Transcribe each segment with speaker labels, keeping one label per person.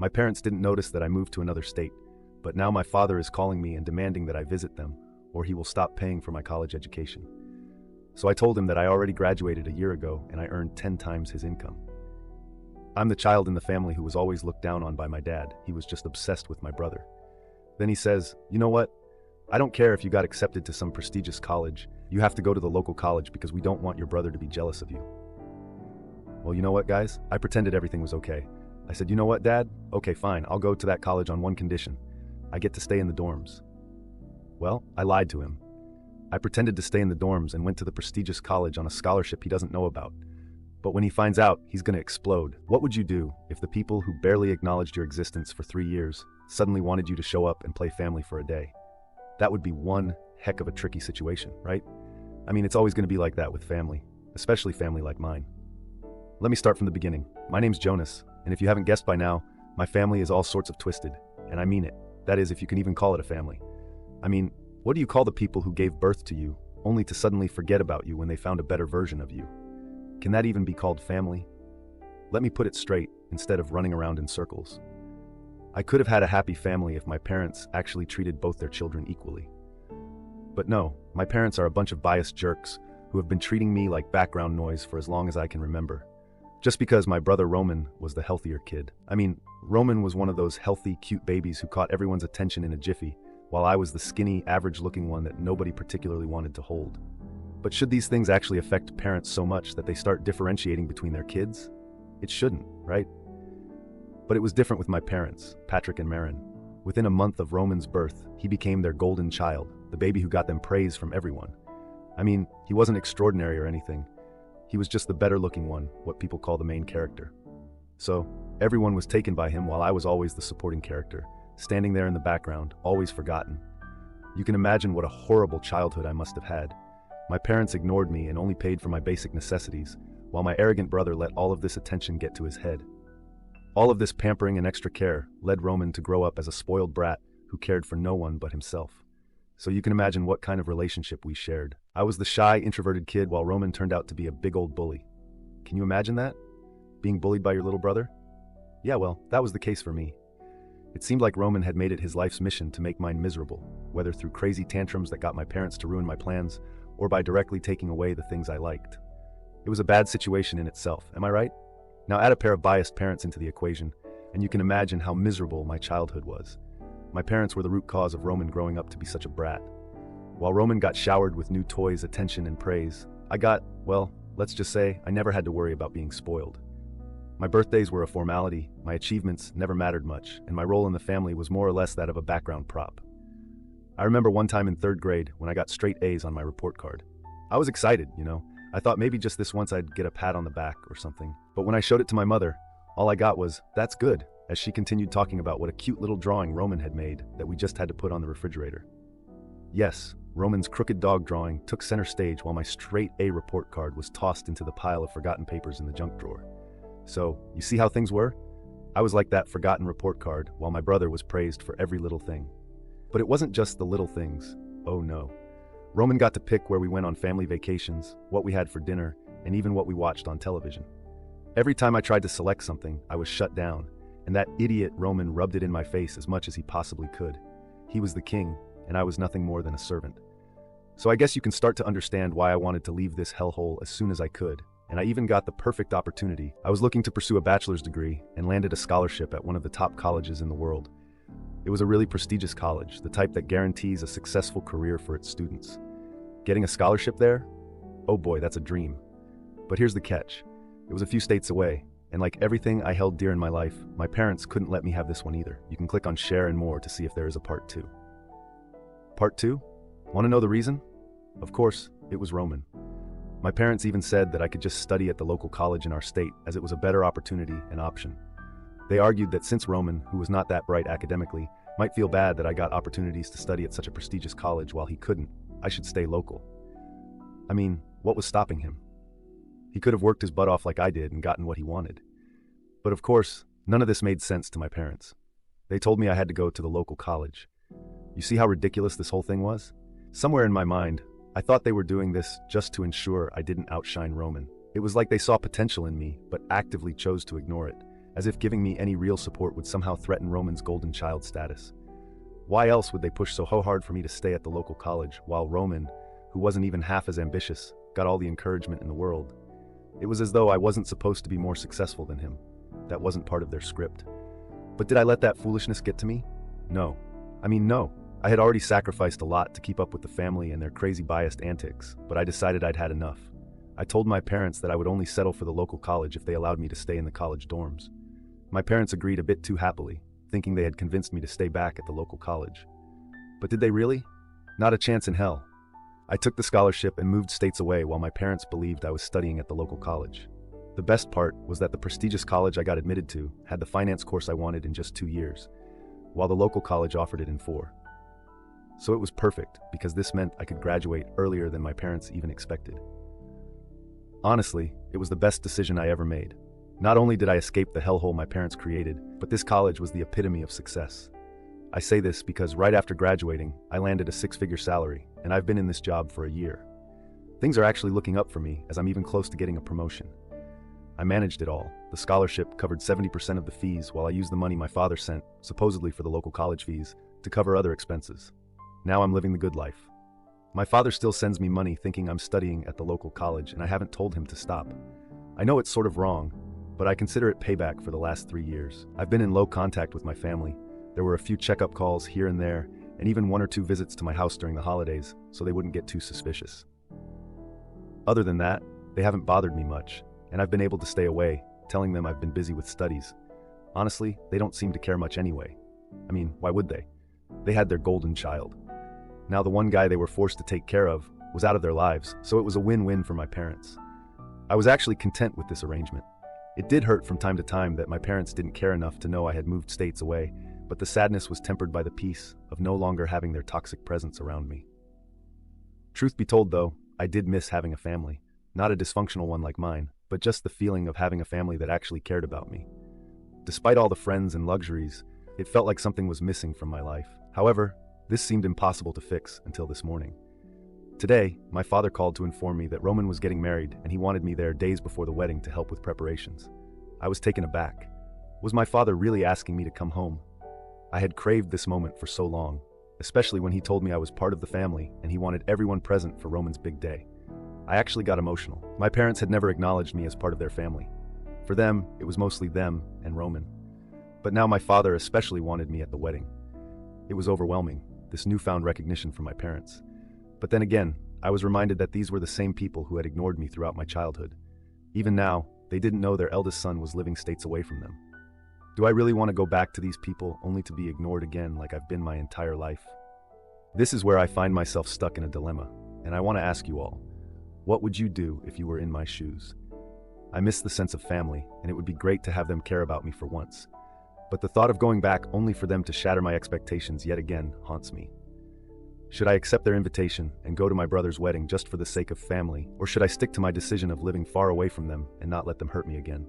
Speaker 1: My parents didn't notice that I moved to another state, but now my father is calling me and demanding that I visit them, or he will stop paying for my college education. So I told him that I already graduated a year ago and I earned 10 times his income. I'm the child in the family who was always looked down on by my dad. He was just obsessed with my brother. Then he says, "You know what? I don't care if you got accepted to some prestigious college. You have to go to the local college because we don't want your brother to be jealous of you." Well, you know what, guys? I pretended everything was okay. I said, "You know what, Dad? Okay, fine. I'll go to that college on one condition. I get to stay in the dorms." Well, I lied to him. I pretended to stay in the dorms and went to the prestigious college on a scholarship he doesn't know about. But when he finds out, he's going to explode. What would you do if the people who barely acknowledged your existence for 3 years suddenly wanted you to show up and play family for a day? That would be one heck of a tricky situation, right? I mean, it's always going to be like that with family, especially family like mine. Let me start from the beginning. My name's Jonas, and if you haven't guessed by now, my family is all sorts of twisted, and I mean it. That is, if you can even call it a family. I mean, what do you call the people who gave birth to you, only to suddenly forget about you when they found a better version of you? Can that even be called family? Let me put it straight, instead of running around in circles. I could have had a happy family if my parents actually treated both their children equally. But no, my parents are a bunch of biased jerks who have been treating me like background noise for as long as I can remember. Just because my brother Roman was the healthier kid. I mean, Roman was one of those healthy, cute babies who caught everyone's attention in a jiffy, while I was the skinny, average-looking one that nobody particularly wanted to hold. But should these things actually affect parents so much that they start differentiating between their kids? It shouldn't, right? But it was different with my parents, Patrick and Marin. Within a month of Roman's birth, he became their golden child, the baby who got them praise from everyone. I mean, he wasn't extraordinary or anything. He was just the better-looking one, what people call the main character. So, everyone was taken by him while I was always the supporting character, standing there in the background, always forgotten. You can imagine what a horrible childhood I must have had. My parents ignored me and only paid for my basic necessities, while my arrogant brother let all of this attention get to his head. All of this pampering and extra care led Roman to grow up as a spoiled brat who cared for no one but himself. So you can imagine what kind of relationship we shared. I was the shy, introverted kid while Roman turned out to be a big old bully. Can you imagine that? Being bullied by your little brother? Yeah, well, that was the case for me. It seemed like Roman had made it his life's mission to make mine miserable, whether through crazy tantrums that got my parents to ruin my plans, or by directly taking away the things I liked. It was a bad situation in itself, am I right? Now add a pair of biased parents into the equation, and you can imagine how miserable my childhood was. My parents were the root cause of Roman growing up to be such a brat. While Roman got showered with new toys, attention, and praise, I got, well, let's just say, I never had to worry about being spoiled. My birthdays were a formality, my achievements never mattered much, and my role in the family was more or less that of a background prop. I remember one time in 3rd grade when I got straight A's on my report card. I was excited, you know. I thought maybe just this once I'd get a pat on the back or something. But when I showed it to my mother, all I got was, "That's good," as she continued talking about what a cute little drawing Roman had made that we just had to put on the refrigerator. Yes, Roman's crooked dog drawing took center stage while my straight A report card was tossed into the pile of forgotten papers in the junk drawer. So, you see how things were? I was like that forgotten report card while my brother was praised for every little thing. But it wasn't just the little things. Oh no. Roman got to pick where we went on family vacations, what we had for dinner, and even what we watched on television. Every time I tried to select something, I was shut down, and that idiot Roman rubbed it in my face as much as he possibly could. He was the king, and I was nothing more than a servant. So I guess you can start to understand why I wanted to leave this hellhole as soon as I could, and I even got the perfect opportunity. I was looking to pursue a bachelor's degree and landed a scholarship at one of the top colleges in the world. It was a really prestigious college, the type that guarantees a successful career for its students. Getting a scholarship there? Oh boy, that's a dream. But here's the catch. It was a few states away, and like everything I held dear in my life, my parents couldn't let me have this one either. You can click on share and more to see if there is a part 2. Part 2? Want to know the reason? Of course, it was Roman. My parents even said that I could just study at the local college in our state as it was a better opportunity and option. They argued that since Roman, who was not that bright academically, might feel bad that I got opportunities to study at such a prestigious college while he couldn't, I should stay local. I mean, what was stopping him? He could have worked his butt off like I did and gotten what he wanted. But of course, none of this made sense to my parents. They told me I had to go to the local college. You see how ridiculous this whole thing was? Somewhere in my mind, I thought they were doing this just to ensure I didn't outshine Roman. It was like they saw potential in me, but actively chose to ignore it. as if giving me any real support would somehow threaten Roman's golden child status. Why else would they push so hard for me to stay at the local college, while Roman, who wasn't even half as ambitious, got all the encouragement in the world? It was as though I wasn't supposed to be more successful than him. That wasn't part of their script. But did I let that foolishness get to me? No. No. I had already sacrificed a lot to keep up with the family and their crazy biased antics, but I decided I'd had enough. I told my parents that I would only settle for the local college if they allowed me to stay in the college dorms. My parents agreed a bit too happily, thinking they had convinced me to stay back at the local college. But did they really? Not a chance in hell. I took the scholarship and moved states away while my parents believed I was studying at the local college. The best part was that the prestigious college I got admitted to had the finance course I wanted in just 2 years, while the local college offered it in 4. So it was perfect, because this meant I could graduate earlier than my parents even expected. Honestly, it was the best decision I ever made. Not only did I escape the hellhole my parents created, but this college was the epitome of success. I say this because right after graduating, I landed a 6-figure salary, and I've been in this job for a year. Things are actually looking up for me, as I'm even close to getting a promotion. I managed it all. The scholarship covered 70% of the fees, while I used the money my father sent, supposedly for the local college fees, to cover other expenses. Now I'm living the good life. My father still sends me money thinking I'm studying at the local college, and I haven't told him to stop. I know it's sort of wrong, but I consider it payback for the last 3 years. I've been in low contact with my family. There were a few checkup calls here and there, and even 1 or 2 visits to my house during the holidays, so they wouldn't get too suspicious. Other than that, they haven't bothered me much, and I've been able to stay away, telling them I've been busy with studies. Honestly, they don't seem to care much anyway. Why would they? They had their golden child. Now the one guy they were forced to take care of was out of their lives, so it was a win-win for my parents. I was actually content with this arrangement. It did hurt from time to time that my parents didn't care enough to know I had moved states away, but the sadness was tempered by the peace of no longer having their toxic presence around me. Truth be told though, I did miss having a family. Not a dysfunctional one like mine, but just the feeling of having a family that actually cared about me. Despite all the friends and luxuries, it felt like something was missing from my life. However, this seemed impossible to fix until this morning. Today, my father called to inform me that Roman was getting married and he wanted me there days before the wedding to help with preparations. I was taken aback. Was my father really asking me to come home? I had craved this moment for so long, especially when he told me I was part of the family and he wanted everyone present for Roman's big day. I actually got emotional. My parents had never acknowledged me as part of their family. For them, it was mostly them and Roman. But now my father especially wanted me at the wedding. It was overwhelming, this newfound recognition from my parents. But then again, I was reminded that these were the same people who had ignored me throughout my childhood. Even now, they didn't know their eldest son was living states away from them. Do I really want to go back to these people only to be ignored again like I've been my entire life? This is where I find myself stuck in a dilemma, and I want to ask you all, what would you do if you were in my shoes? I miss the sense of family, and it would be great to have them care about me for once. But the thought of going back only for them to shatter my expectations yet again haunts me. Should I accept their invitation and go to my brother's wedding just for the sake of family, or should I stick to my decision of living far away from them and not let them hurt me again?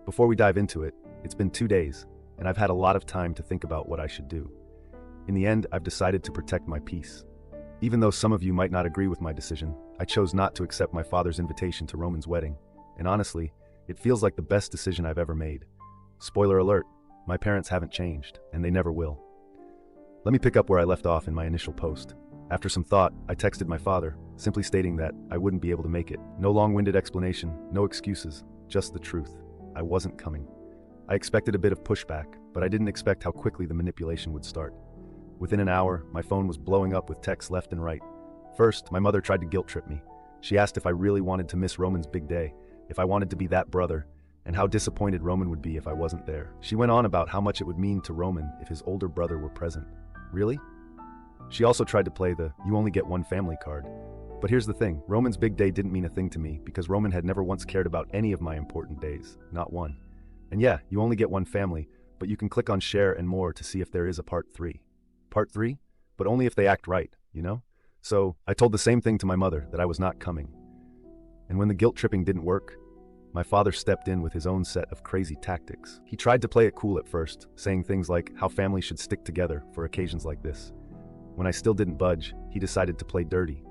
Speaker 1: Before we dive into it, it's been 2 days, and I've had a lot of time to think about what I should do. In the end, I've decided to protect my peace. Even though some of you might not agree with my decision, I chose not to accept my father's invitation to Roman's wedding, and honestly, it feels like the best decision I've ever made. Spoiler alert, my parents haven't changed, and they never will. Let me pick up where I left off in my initial post. After some thought, I texted my father, simply stating that I wouldn't be able to make it. No long-winded explanation, no excuses, just the truth. I wasn't coming. I expected a bit of pushback, but I didn't expect how quickly the manipulation would start. Within an hour, my phone was blowing up with texts left and right. First, my mother tried to guilt-trip me. She asked if I really wanted to miss Roman's big day, if I wanted to be that brother, and how disappointed Roman would be if I wasn't there. She went on about how much it would mean to Roman if his older brother were present. Really? She also tried to play the "you only get one family" card. But here's the thing, Roman's big day didn't mean a thing to me because Roman had never once cared about any of my important days, not one. And yeah, you only get one family, but you can click on share and more to see if there is a part 3. Part 3? But only if they act right, you know? So I told the same thing to my mother, that I was not coming. And when the guilt tripping didn't work, my father stepped in with his own set of crazy tactics. He tried to play it cool at first, saying things like how families should stick together for occasions like this. When I still didn't budge, he decided to play dirty.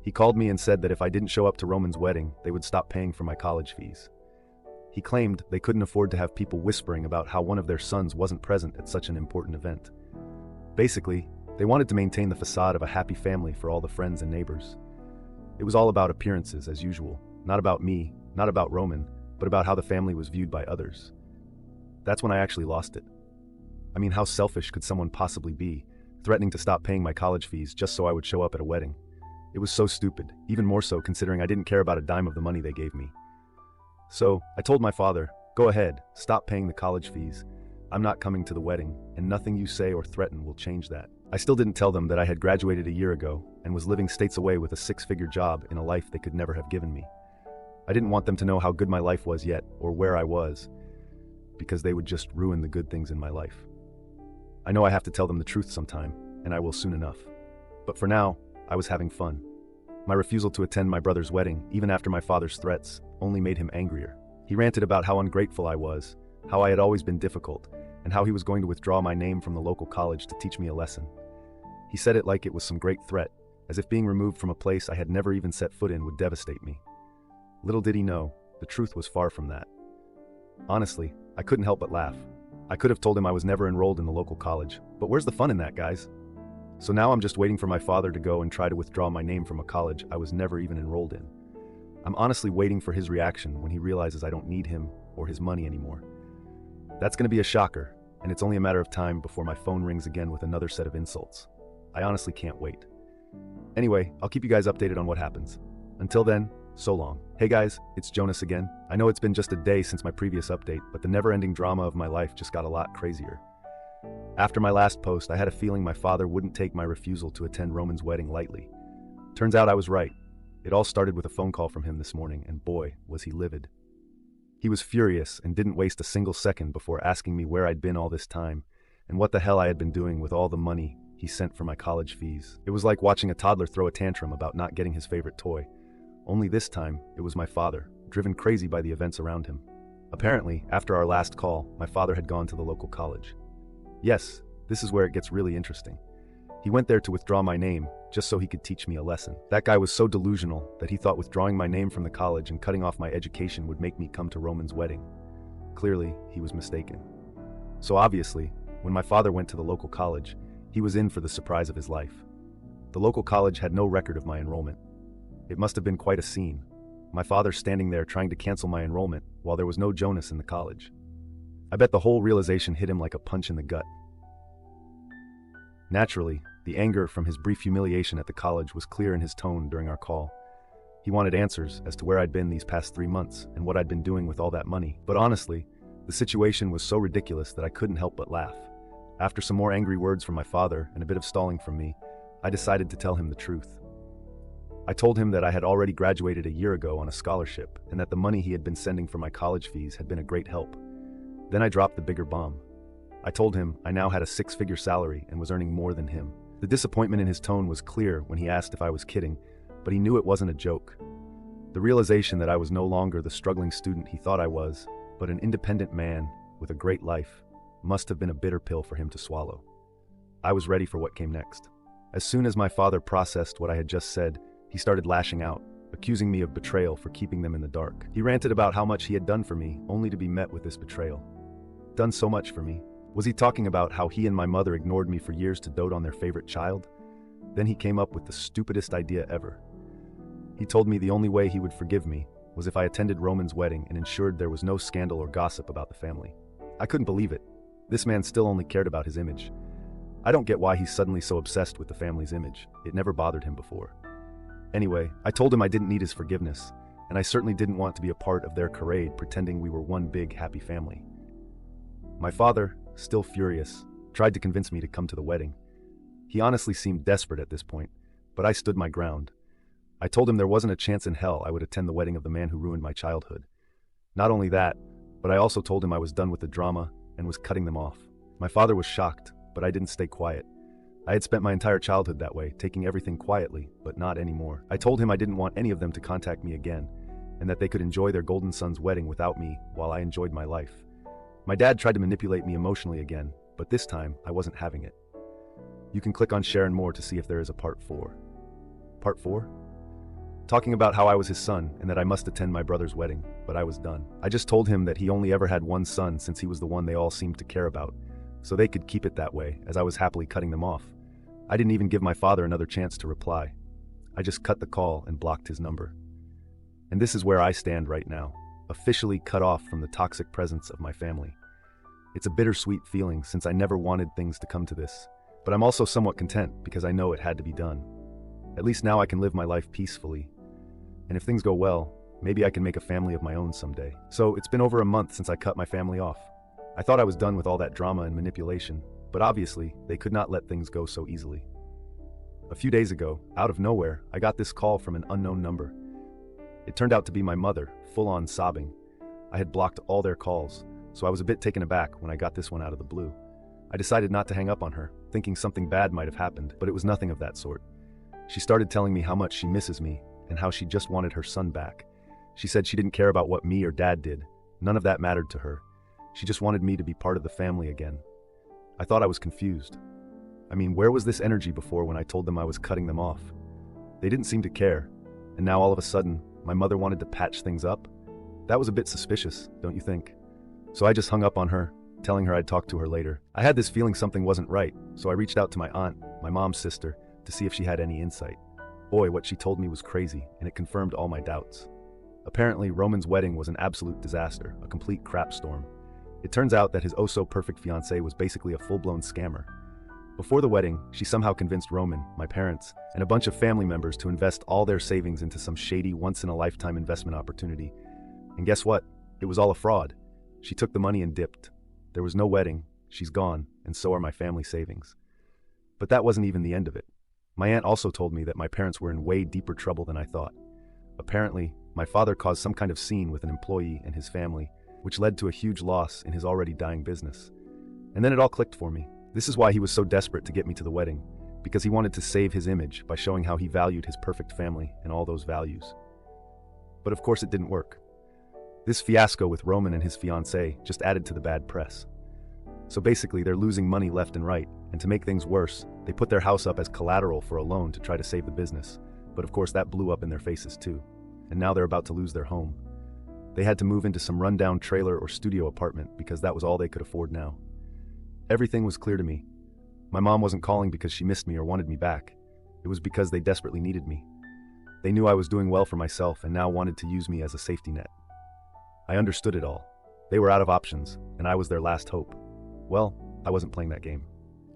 Speaker 1: He called me and said that if I didn't show up to Roman's wedding, they would stop paying for my college fees. He claimed they couldn't afford to have people whispering about how one of their sons wasn't present at such an important event. Basically, they wanted to maintain the facade of a happy family for all the friends and neighbors. It was all about appearances, as usual, not about me, not about Roman, but about how the family was viewed by others. That's when I actually lost it. I mean, how selfish could someone possibly be, threatening to stop paying my college fees just so I would show up at a wedding? It was so stupid, even more so considering I didn't care about a dime of the money they gave me. So, I told my father, go ahead, stop paying the college fees. I'm not coming to the wedding, and nothing you say or threaten will change that. I still didn't tell them that I had graduated a year ago and was living states away with a six-figure job in a life they could never have given me. I didn't want them to know how good my life was yet, or where I was, because they would just ruin the good things in my life. I know I have to tell them the truth sometime, and I will soon enough. But for now, I was having fun. My refusal to attend my brother's wedding, even after my father's threats, only made him angrier. He ranted about how ungrateful I was, how I had always been difficult, and how he was going to withdraw my name from the local college to teach me a lesson. He said it like it was some great threat, as if being removed from a place I had never even set foot in would devastate me. Little did he know, the truth was far from that. Honestly, I couldn't help but laugh. I could have told him I was never enrolled in the local college, but where's the fun in that, guys? So now I'm just waiting for my father to go and try to withdraw my name from a college I was never even enrolled in. I'm honestly waiting for his reaction when he realizes I don't need him or his money anymore. That's going to be a shocker, and it's only a matter of time before my phone rings again with another set of insults. I honestly can't wait. Anyway, I'll keep you guys updated on what happens. Until then, so long. Hey guys, it's Jonas again. I know it's been just a day since my previous update, but the never-ending drama of my life just got a lot crazier. After my last post, I had a feeling my father wouldn't take my refusal to attend Roman's wedding lightly. Turns out I was right. It all started with a phone call from him this morning, and boy, was he livid. He was furious and didn't waste a single second before asking me where I'd been all this time, and what the hell I had been doing with all the money he sent for my college fees. It was like watching a toddler throw a tantrum about not getting his favorite toy. Only this time, it was my father, driven crazy by the events around him. Apparently, after our last call, my father had gone to the local college. Yes, this is where it gets really interesting. He went there to withdraw my name, just so he could teach me a lesson. That guy was so delusional that he thought withdrawing my name from the college and cutting off my education would make me come to Roman's wedding. Clearly, he was mistaken. So obviously, when my father went to the local college, he was in for the surprise of his life. The local college had no record of my enrollment. It must have been quite a scene. My father standing there trying to cancel my enrollment while there was no Jonas in the college. I bet the whole realization hit him like a punch in the gut. Naturally, the anger from his brief humiliation at the college was clear in his tone during our call. He wanted answers as to where I'd been these past 3 months and what I'd been doing with all that money. But honestly, the situation was so ridiculous that I couldn't help but laugh. After some more angry words from my father and a bit of stalling from me, I decided to tell him the truth. I told him that I had already graduated a year ago on a scholarship and that the money he had been sending for my college fees had been a great help. Then I dropped the bigger bomb. I told him I now had a 6-figure salary and was earning more than him. The disappointment in his tone was clear when he asked if I was kidding, but he knew it wasn't a joke. The realization that I was no longer the struggling student he thought I was, but an independent man with a great life, must have been a bitter pill for him to swallow. I was ready for what came next. As soon as my father processed what I had just said, he started lashing out, accusing me of betrayal for keeping them in the dark. He ranted about how much he had done for me, only to be met with this betrayal. Done so much for me. Was he talking about how he and my mother ignored me for years to dote on their favorite child? Then he came up with the stupidest idea ever. He told me the only way he would forgive me was if I attended Roman's wedding and ensured there was no scandal or gossip about the family. I couldn't believe it. This man still only cared about his image. I don't get why he's suddenly so obsessed with the family's image. It never bothered him before. Anyway, I told him I didn't need his forgiveness, and I certainly didn't want to be a part of their charade pretending we were one big happy family. My father, still furious, tried to convince me to come to the wedding. He honestly seemed desperate at this point, but I stood my ground. I told him there wasn't a chance in hell I would attend the wedding of the man who ruined my childhood. Not only that, but I also told him I was done with the drama and was cutting them off. My father was shocked, but I didn't stay quiet. I had spent my entire childhood that way, taking everything quietly, but not anymore. I told him I didn't want any of them to contact me again, and that they could enjoy their golden son's wedding without me while I enjoyed my life. My dad tried to manipulate me emotionally again, but this time I wasn't having it. You can click on Share and More to see if there is a part 4. Part 4? talking about how I was his son and that I must attend my brother's wedding, but I was done. I just told him that he only ever had one son since he was the one they all seemed to care about, so they could keep it that way, as I was happily cutting them off. I didn't even give my father another chance to reply. I just cut the call and blocked his number. And this is where I stand right now, officially cut off from the toxic presence of my family. It's a bittersweet feeling since I never wanted things to come to this, but I'm also somewhat content because I know it had to be done. At least now I can live my life peacefully. And if things go well, maybe I can make a family of my own someday. So it's been over a month since I cut my family off. I thought I was done with all that drama and manipulation, but obviously they could not let things go so easily. A few days ago, out of nowhere, I got this call from an unknown number. It turned out to be my mother, full-on sobbing. I had blocked all their calls, so I was a bit taken aback when I got this one out of the blue. I decided not to hang up on her, thinking something bad might have happened, but it was nothing of that sort. She started telling me how much she misses me and how she just wanted her son back. She said she didn't care about what me or dad did. None of that mattered to her. She just wanted me to be part of the family again. I thought I was confused. I mean, where was this energy before when I told them I was cutting them off? They didn't seem to care, and now all of a sudden, my mother wanted to patch things up? That was a bit suspicious, don't you think? So I just hung up on her, telling her I'd talk to her later. I had this feeling something wasn't right, so I reached out to my aunt, my mom's sister, to see if she had any insight. Boy, what she told me was crazy, and it confirmed all my doubts. Apparently, Roman's wedding was an absolute disaster, a complete crap storm. It turns out that his oh-so-perfect fiancée was basically a full-blown scammer. Before the wedding, she somehow convinced Roman, my parents, and a bunch of family members to invest all their savings into some shady, once-in-a-lifetime investment opportunity. And guess what? It was all a fraud. She took the money and dipped. There was no wedding, she's gone, and so are my family savings. But that wasn't even the end of it. My aunt also told me that my parents were in way deeper trouble than I thought. Apparently, my father caused some kind of scene with an employee and his family, which led to a huge loss in his already dying business. And then it all clicked for me. This is why he was so desperate to get me to the wedding, because he wanted to save his image by showing how he valued his perfect family and all those values. But of course it didn't work. This fiasco with Roman and his fiancée just added to the bad press. So basically they're losing money left and right, and to make things worse, they put their house up as collateral for a loan to try to save the business. But of course that blew up in their faces too. And now they're about to lose their home. They had to move into some rundown trailer or studio apartment because that was all they could afford now. Everything was clear to me. My mom wasn't calling because she missed me or wanted me back. It was because they desperately needed me. They knew I was doing well for myself and now wanted to use me as a safety net. I understood it all. They were out of options, and I was their last hope. Well, I wasn't playing that game.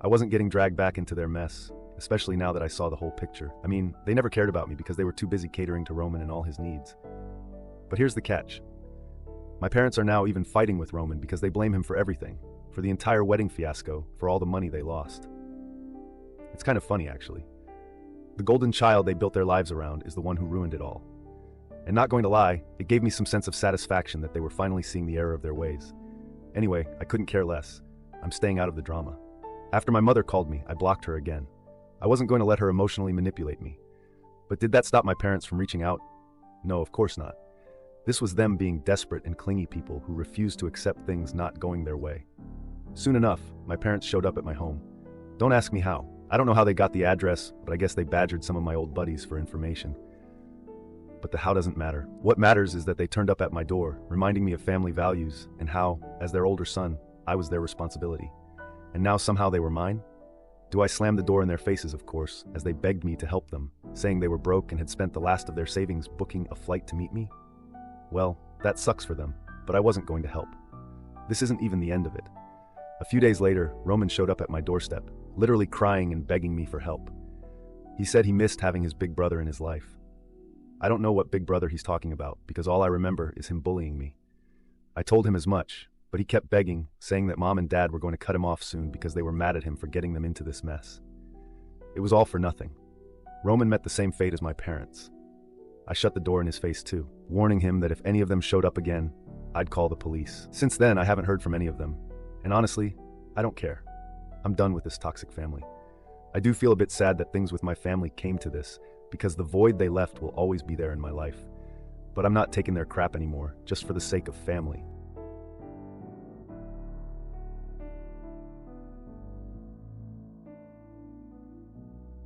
Speaker 1: I wasn't getting dragged back into their mess, especially now that I saw the whole picture. I mean, they never cared about me because they were too busy catering to Roman and all his needs. But here's the catch. My parents are now even fighting with Roman because they blame him for everything. For the entire wedding fiasco, for all the money they lost. It's kind of funny, actually. The golden child they built their lives around is the one who ruined it all. And not going to lie, it gave me some sense of satisfaction that they were finally seeing the error of their ways. Anyway, I couldn't care less. I'm staying out of the drama. After my mother called me, I blocked her again. I wasn't going to let her emotionally manipulate me. But did that stop my parents from reaching out? No, of course not. This was them being desperate and clingy people who refused to accept things not going their way. Soon enough, my parents showed up at my home. Don't ask me how. I don't know how they got the address, but I guess they badgered some of my old buddies for information. But the how doesn't matter. What matters is that they turned up at my door, reminding me of family values and how, as their older son, I was their responsibility. And now somehow they were mine? Do I slam the door in their faces, of course, as they begged me to help them, saying they were broke and had spent the last of their savings booking a flight to meet me? Well, that sucks for them, but I wasn't going to help. This isn't even the end of it. A few days later, Roman showed up at my doorstep, literally crying and begging me for help. He said he missed having his big brother in his life. I don't know what big brother he's talking about, because all I remember is him bullying me. I told him as much, but he kept begging, saying that mom and dad were going to cut him off soon because they were mad at him for getting them into this mess. It was all for nothing. Roman met the same fate as my parents. I shut the door in his face too, warning him that if any of them showed up again, I'd call the police. Since then, I haven't heard from any of them. And honestly, I don't care. I'm done with this toxic family. I do feel a bit sad that things with my family came to this, because the void they left will always be there in my life. But I'm not taking their crap anymore, just for the sake of family.